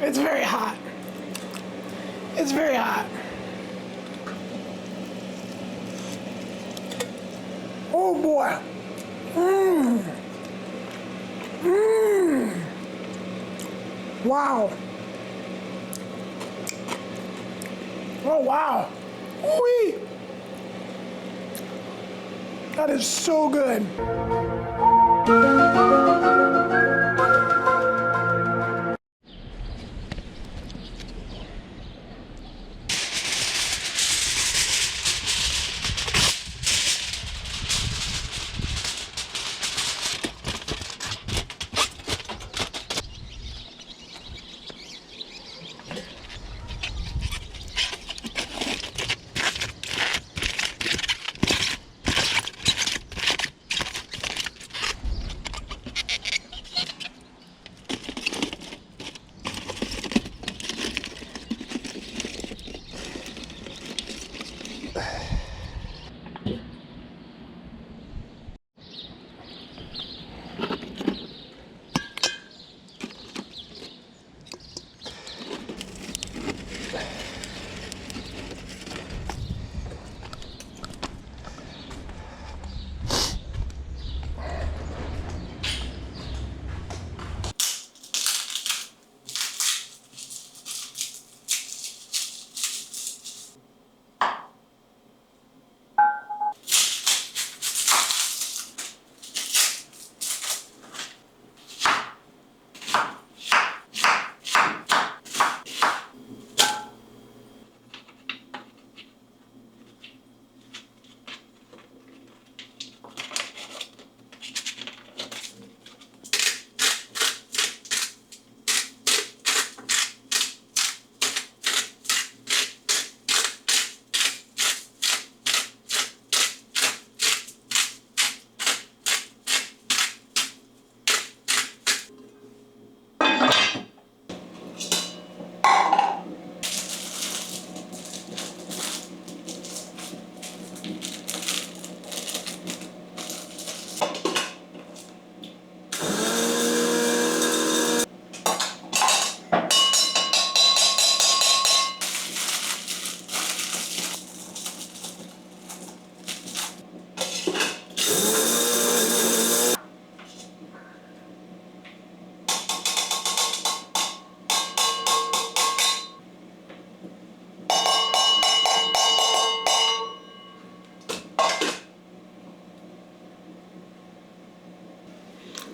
It's very hot. It's very hot. Oh boy. Mmm. Mmm. Wow. Oh wow. Whee. That is so good.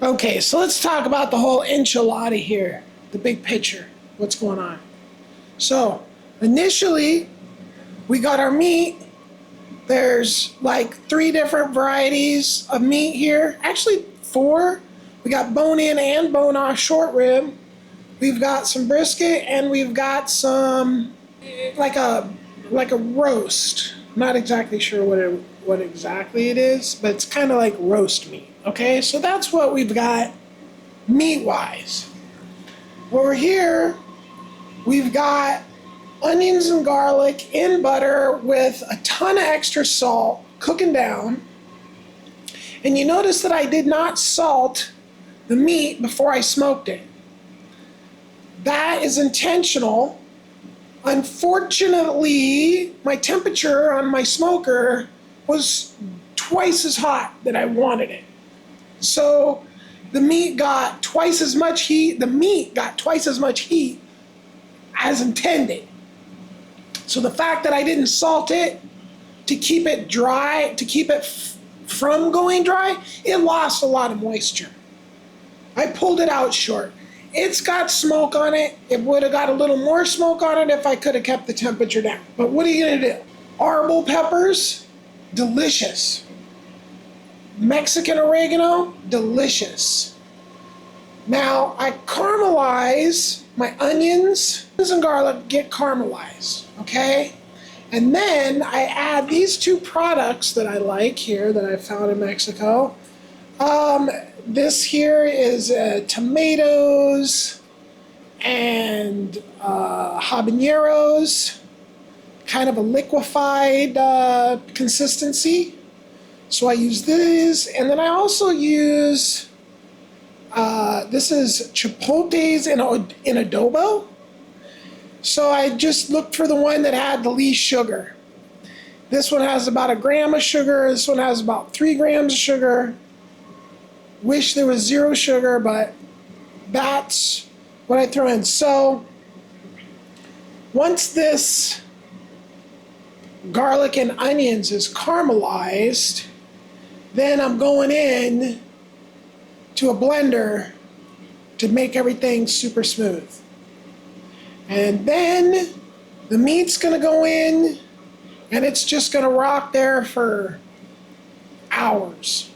Okay, so let's talk about the whole enchilada here, the big picture, what's going on. So, initially, we got our meat. There's like 3 different varieties of meat here. Actually, 4. We got bone-in and bone-off short rib. We've got some brisket, and we've got some like a roast. I'm not exactly sure what exactly it is, but it's kind of like roast meat. Okay, so that's what we've got meat-wise. Over here, we've got onions and garlic in butter with a ton of extra salt cooking down. And you notice that I did not salt the meat before I smoked it. That is intentional. Unfortunately, my temperature on my smoker was twice as hot than I wanted it. So the meat got twice as much heat. The meat got twice as much heat as intended. So the fact that I didn't salt it to keep it dry, to keep it from going dry, it lost a lot of moisture. I pulled it out short. It's got smoke on it. It would have got a little more smoke on it if I could have kept the temperature down. But what are you gonna do? Arbol peppers, delicious. Mexican oregano, delicious. Now I caramelize my onions and garlic, get caramelized, okay? And then I add these 2 products that I like here that I found in Mexico. This here is tomatoes and habaneros, kind of a liquefied consistency. So I use this, and then I also use, this is chipotles in adobo. So I just looked for the one that had the least sugar. This one has about 1 gram of sugar. This one has about 3 grams of sugar. Wish there was 0 sugar, but that's what I throw in. So once this garlic and onions is caramelized, then I'm going in to a blender to make everything super smooth. And then the meat's gonna go in, and it's just gonna rock there for hours.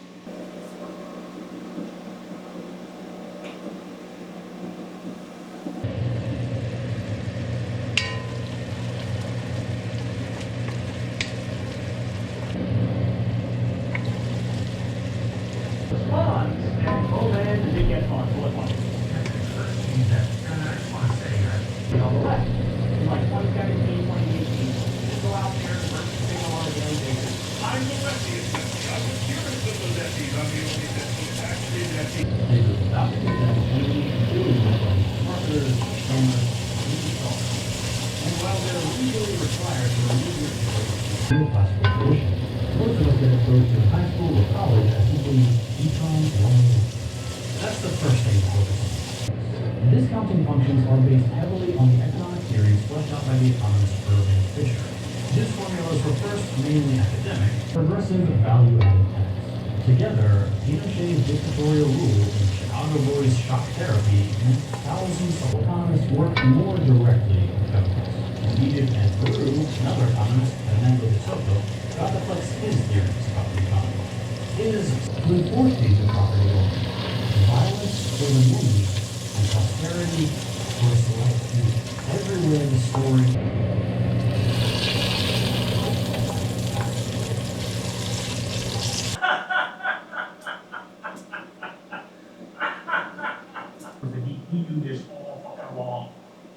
That's the first thing to focus on. Discounting functions are based heavily on the economic theories fleshed out by the economist Irving Fisher. His formulas were first mainly academic, progressive value-added tax. Together, Pinochet's dictatorial rule and Chicago Boys' shock therapy meant thousands of economists worked more directly with governments. In Egypt and Peru, another economist, Fernando de Soto, got to flex his theories about the economy. His to enforce these property laws, violence for the many, and prosperity for a select few. Everywhere in the story. He knew this all fucking along.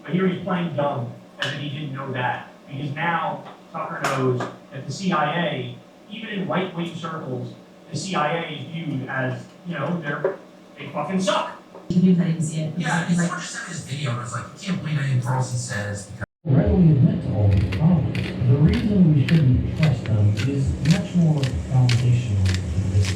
But here he's playing dumb, as if he didn't know that. Because now Tucker knows that the CIA, even in right-wing circles, the CIA is viewed as, they fucking suck. He knew that he was it. Yeah, he's not just in this video, and it's like, you can't believe anything Carlson says. Readily admit to all these problems. The reason we shouldn't trust them is much more foundational than this.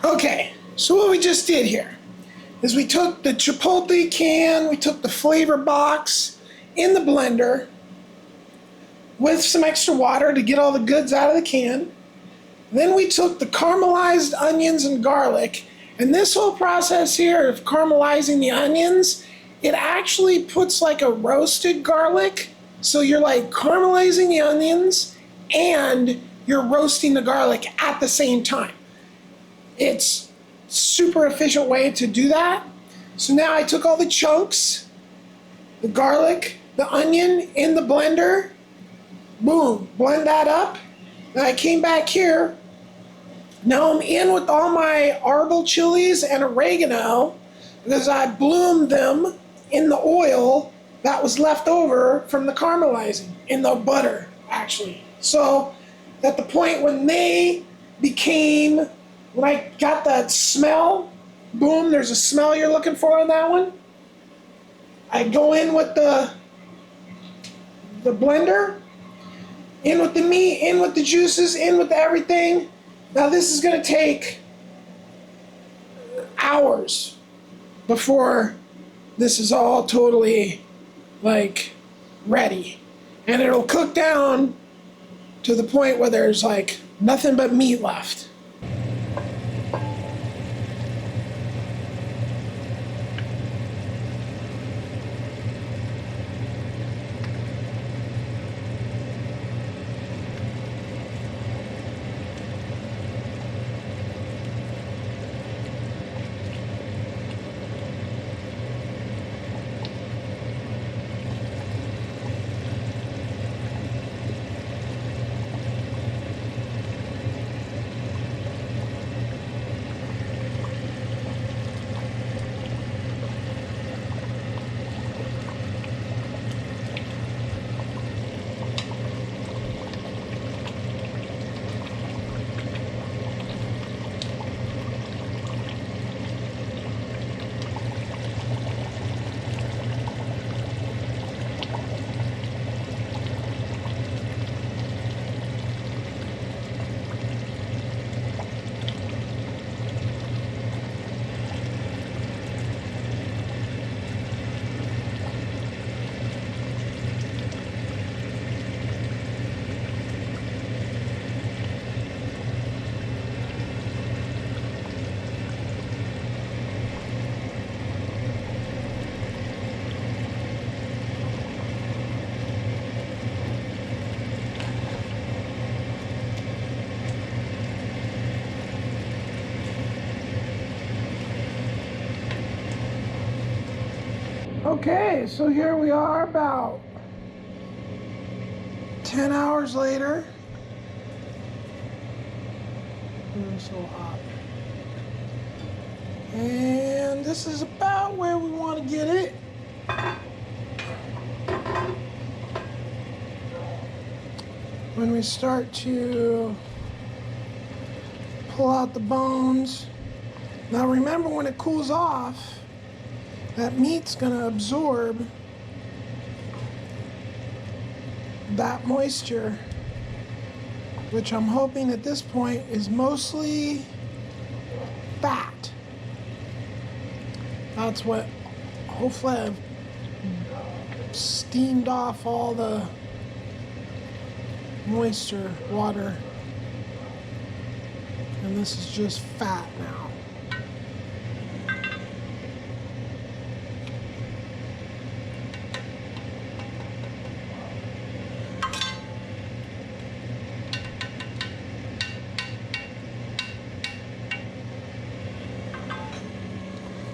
Okay, so what we just did here is we took the chipotle can, we took the flavor box in the blender with some extra water to get all the goods out of the can. Then we took the caramelized onions and garlic, and this whole process here of caramelizing the onions, it actually puts like a roasted garlic. So you're like caramelizing the onions and you're roasting the garlic at the same time. It's super efficient way to do that. So now I took all the chunks, the garlic, the onion in the blender, boom, blend that up. Then I came back here. Now I'm in with all my arbol chilies and oregano because I bloomed them in the oil that was left over from the caramelizing, in the butter, actually. So at the point when they became, when I got that smell, boom, there's a smell you're looking for in that one. I go in with the blender, in with the meat, in with the juices, in with everything. Now this is gonna take hours before this is all totally like ready. And it'll cook down to the point where there's like nothing but meat left. Okay, so here we are about 10 hours later. It's so hot. And this is about where we want to get it. When we start to pull out the bones. Now remember, when it cools off, that meat's gonna absorb that moisture, which I'm hoping at this point is mostly fat. That's what, hopefully I've steamed off all the moisture, water, and this is just fat now.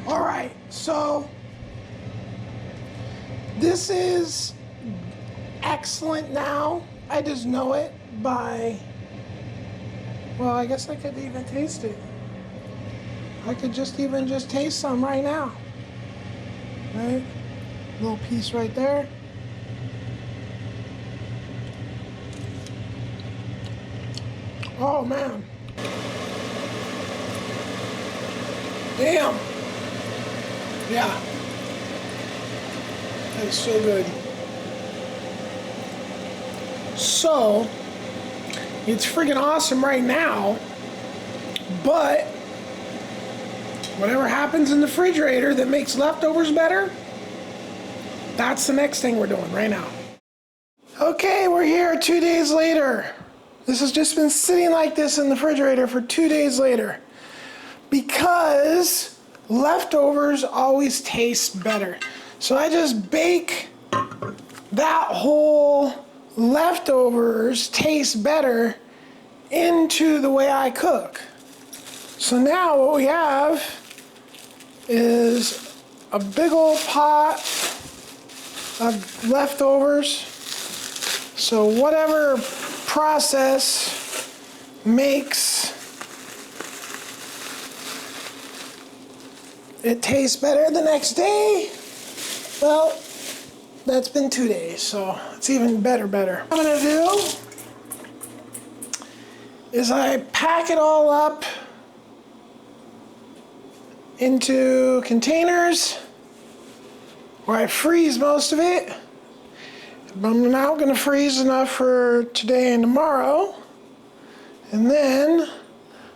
All right, so this is excellent now. I just know it by, well, I guess I could even taste it. I could just taste some right now. Right? Little piece right there. Oh man. Damn. Yeah. That's so good. So, it's freaking awesome right now, but whatever happens in the refrigerator that makes leftovers better, that's the next thing we're doing right now. Okay, we're here 2 days later. This has just been sitting like this in the refrigerator for 2 days later. Because leftovers always taste better. So I just bake that whole leftovers taste better into the way I cook. So now what we have is a big old pot of leftovers. So whatever process makes it taste better the next day, well, that's been 2 days, so it's even better. What I'm gonna do is I pack it all up into containers where I freeze most of it. But I'm now gonna freeze enough for today and tomorrow. And then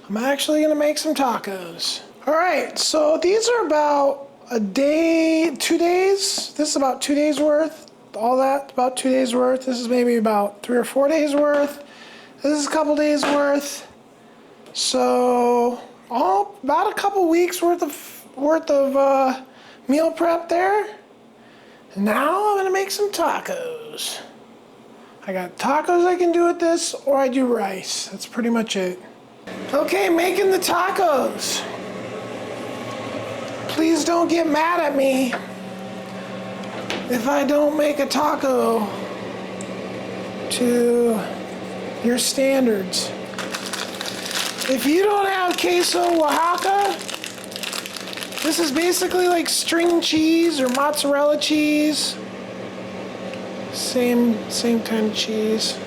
I'm actually gonna make some tacos. All right, so these are about a day, 2 days. This is about 2 days worth. All that, about 2 days worth. This is maybe about 3 or 4 days worth. This is a couple days worth. So about a couple weeks worth of meal prep there. And now I'm gonna make some tacos. I got tacos I can do with this, or I do rice. That's pretty much it. Okay, making the tacos. Please don't get mad at me if I don't make a taco to your standards. If you don't have queso Oaxaca, this is basically like string cheese or mozzarella cheese. Same kind of cheese.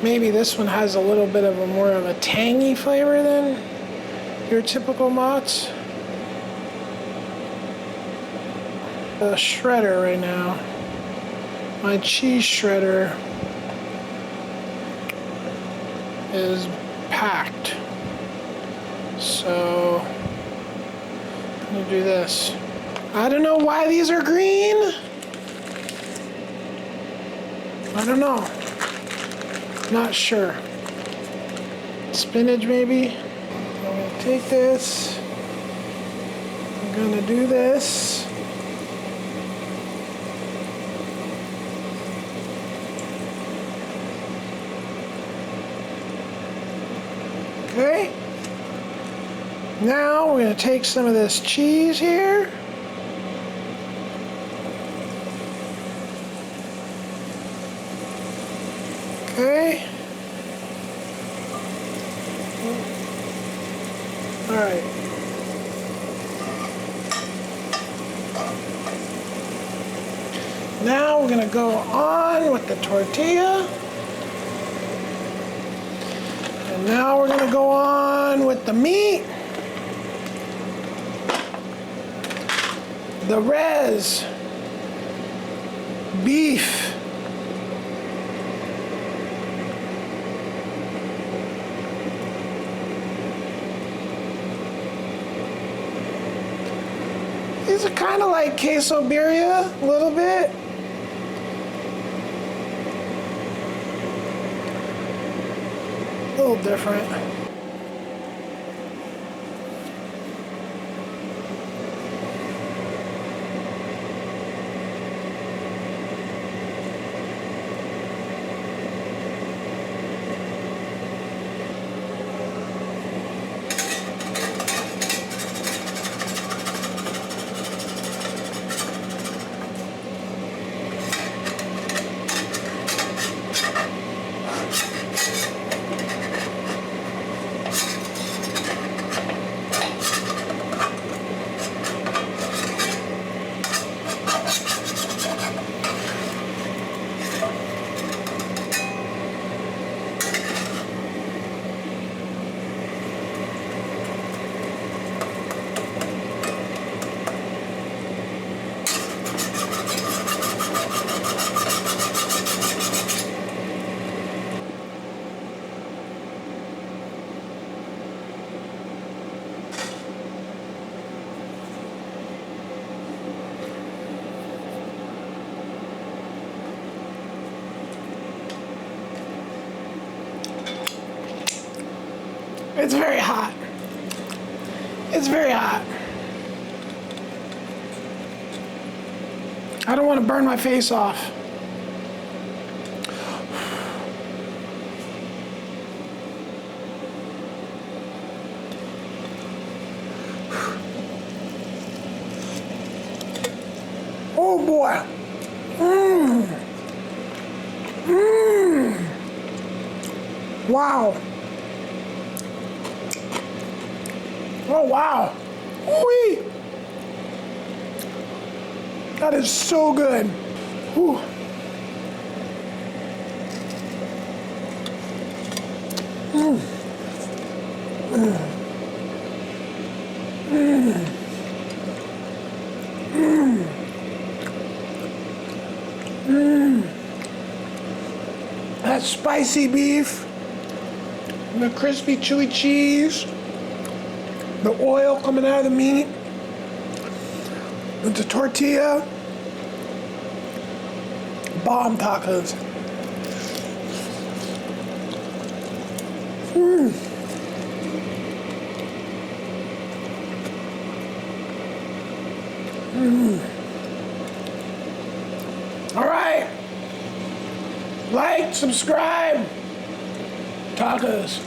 Maybe this one has a little bit of a more of a tangy flavor than your typical mozz. A shredder right now. My cheese shredder is packed. So I'm gonna do this. I don't know why these are green. I don't know. Not sure. Spinach maybe. I'm gonna take this. I'm gonna do this. Okay. Now we're going to take some of this cheese here. Okay. All right. Now we're going to go on with the tortilla. And now we're going to go on with the meat. The res beef. These are kind of like queso birria, a little bit. A little different. It's very hot. It's very hot. I don't want to burn my face off. Oh boy. Mmm. Mmm. Wow. Oh wow. Whee. That is so good. Whew. Mm. Mm. Mm. Mm. Mm. That spicy beef, and the crispy chewy cheese, the oil coming out of the meat, with the tortilla, bomb tacos. Mm. Mm. All right. Like, subscribe. Tacos.